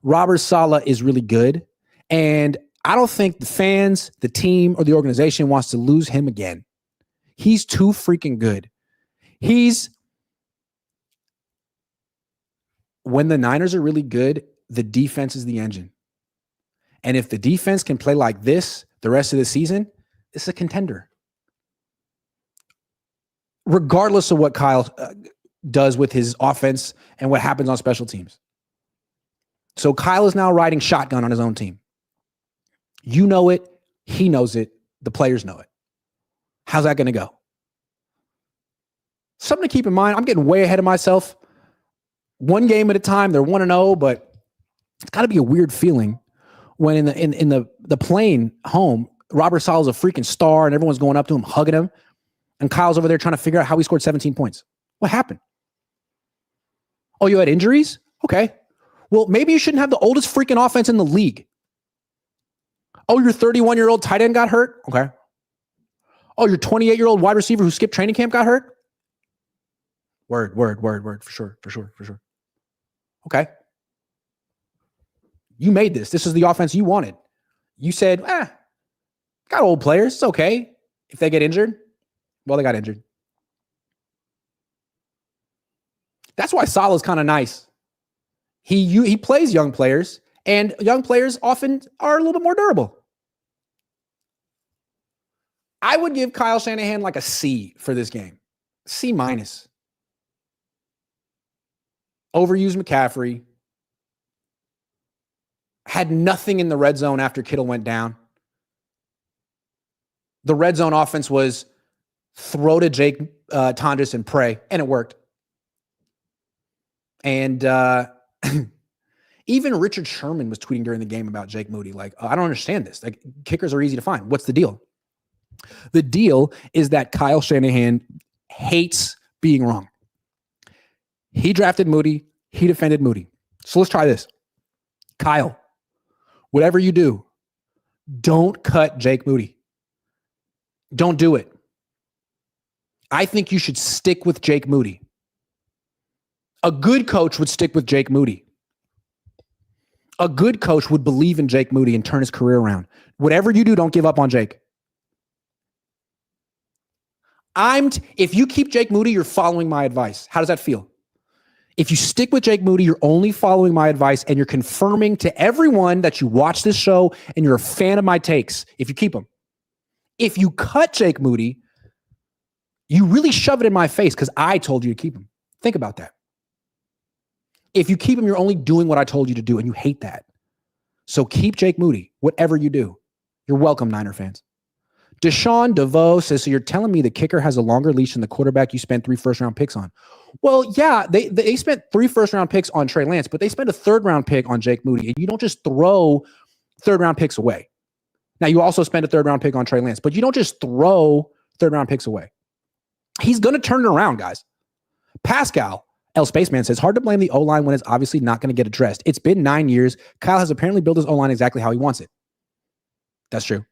[SPEAKER 1] Robert Saleh is really good. And I don't think the fans, the team, or the organization wants to lose him again. He's too freaking good. When the Niners are really good, the defense is the engine. And if the defense can play like this the rest of the season, it's a contender. Regardless of what Kyle does with his offense and what happens on special teams. So Kyle is now riding shotgun on his own team. You know it. He knows it. The players know it. How's that going to go? Something to keep in mind. I'm getting way ahead of myself. One game at a time. They're 1-0, but it's got to be a weird feeling when in the plane home, Robert Saleh's a freaking star and everyone's going up to him, hugging him, and Kyle's over there trying to figure out how he scored 17 points. What happened? Oh, you had injuries? Okay. Well, maybe you shouldn't have the oldest freaking offense in the league. Oh, your 31-year-old tight end got hurt? Okay. Oh, your 28-year-old wide receiver who skipped training camp got hurt? Word. For sure. Okay. You made this. This is the offense you wanted. You said, got old players. It's okay. If they get injured, well, they got injured. That's why Saleh's kind of nice. He plays young players, and young players often are a little bit more durable. I would give Kyle Shanahan like a C for this game. C-. Overused McCaffrey. Had nothing in the red zone after Kittle went down. The red zone offense was throw to Jake Tonges and pray, and it worked. And even Richard Sherman was tweeting during the game about Jake Moody. Like, I don't understand this. Like, kickers are easy to find. What's the deal? The deal is that Kyle Shanahan hates being wrong. He drafted Moody. He defended Moody. So let's try this. Kyle, whatever you do, don't cut Jake Moody. Don't do it. I think you should stick with Jake Moody. A good coach would stick with Jake Moody. A good coach would believe in Jake Moody and turn his career around. Whatever you do, don't give up on Jake. If you keep Jake Moody, you're following my advice. How does that feel? If you stick with Jake Moody, you're only following my advice and you're confirming to everyone that you watch this show and you're a fan of my takes if you keep him. If you cut Jake Moody, you really shove it in my face because I told you to keep him. Think about that. If you keep him, you're only doing what I told you to do, and you hate that. So keep Jake Moody, whatever you do. You're welcome, Niner fans. Deshaun DeVoe says, so you're telling me the kicker has a longer leash than the quarterback you spent 3 first-round picks on? Well, yeah, they spent 3 first-round picks on Trey Lance, but they spent a 3rd-round pick on Jake Moody, and you don't just throw 3rd-round picks away. Now, you also spent a 3rd-round pick on Trey Lance, but you don't just throw 3rd-round picks away. He's going to turn it around, guys. Pascal, L Spaceman, says, hard to blame the O-line when it's obviously not going to get addressed. It's been 9 years. Kyle has apparently built his O-line exactly how he wants it. That's true.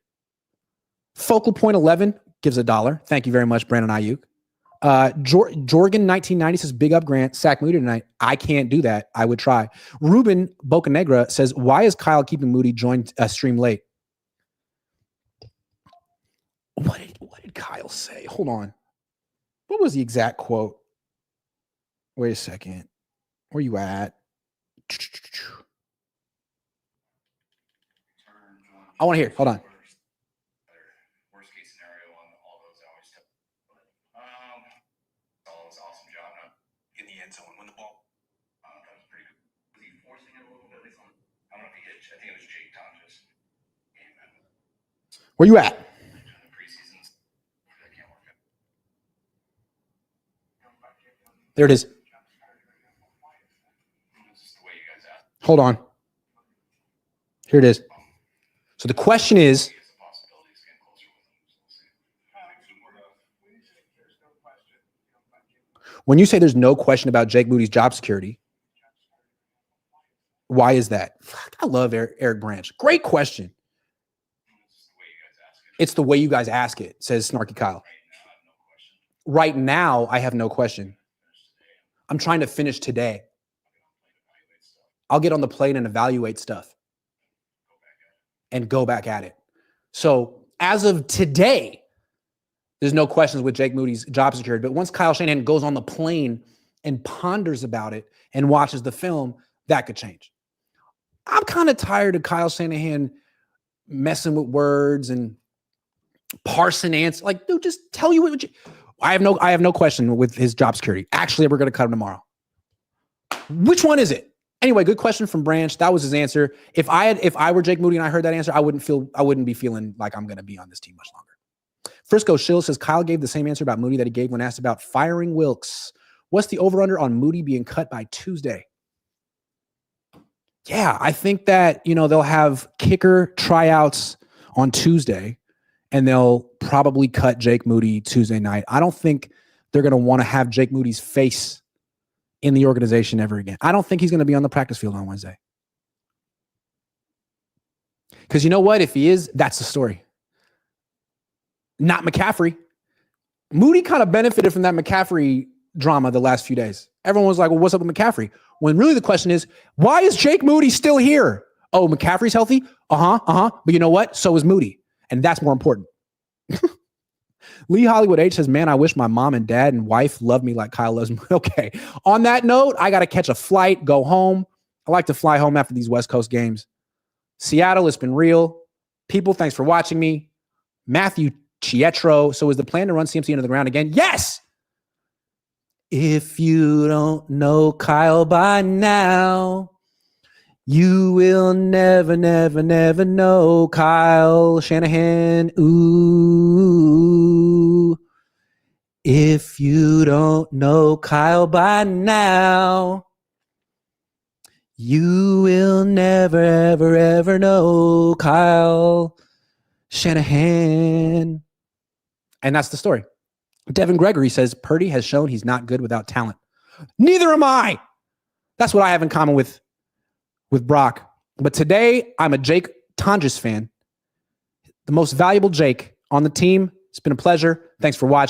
[SPEAKER 1] Focal Point 11 gives $1. Thank you very much, Brandon Ayuk. Jorgen 1990 says, big up Grant, sack Moody tonight. I can't do that. I would try. Ruben Bocanegra says, why is Kyle keeping Moody joined stream late? What did Kyle say? Hold on. What was the exact quote? Wait a second. Where you at? I want to hear. Hold on.
[SPEAKER 2] Worst case scenario on all those, I always tell Saleh's awesome job not in the end zone when the ball. That was pretty good. Was he forcing it a little bit? I don't know if he hit. I think it was Jake Tonges.
[SPEAKER 1] Where you at? There it is. Hold on. Here it is. So the question is, when you say there's no question about Jake Moody's job security, Why is that? Fuck, I love Eric Branch. Great question. It's the way you guys ask it, says Snarky Kyle. Right now, I have no question. I'm trying to finish today. I'll get on the plane and evaluate stuff and go back at it. So as of today, there's no questions with Jake Moody's job security. But once Kyle Shanahan goes on the plane and ponders about it and watches the film, that could change. I'm kind of tired of Kyle Shanahan messing with words and parsing answers. Like, dude, just tell you what you. I have no question with his job security. Actually, we're going to cut him tomorrow. Which one is it? Anyway, good question from Branch. That was his answer. If I were Jake Moody and I heard that answer, I wouldn't be feeling like I'm going to be on this team much longer. Frisco Shill says Kyle gave the same answer about Moody that he gave when asked about firing Wilkes. What's the over-under on Moody being cut by Tuesday? Yeah, I think that, they'll have kicker tryouts on Tuesday, and they'll probably cut Jake Moody Tuesday night. I don't think they're going to want to have Jake Moody's face in the organization ever again. I don't think he's going to be on the practice field on Wednesday. Because you know what? If he is, that's the story. Not McCaffrey. Moody kind of benefited from that McCaffrey drama the last few days. Everyone was like, well, what's up with McCaffrey? When really the question is, why is Jake Moody still here? Oh, McCaffrey's healthy? But you know what? So is Moody. And that's more important. Lee Hollywood H says, man, I wish my mom and dad and wife loved me like Kyle loves me. Okay. On that note, I got to catch a flight, go home. I like to fly home after these West Coast games. Seattle, it's been real. People, thanks for watching me. Matthew Chietro. So is the plan to run CMC into the ground again? Yes. If you don't know Kyle by now, you will never, never, never know Kyle Shanahan. Ooh. If you don't know Kyle by now, you will never, ever, ever know Kyle Shanahan. And that's the story. Devin Gregory says, Purdy has shown he's not good without talent. Neither am I. That's what I have in common with Brock. But today, I'm a Jake Tonges fan. The most valuable Jake on the team. It's been a pleasure. Thanks for watching.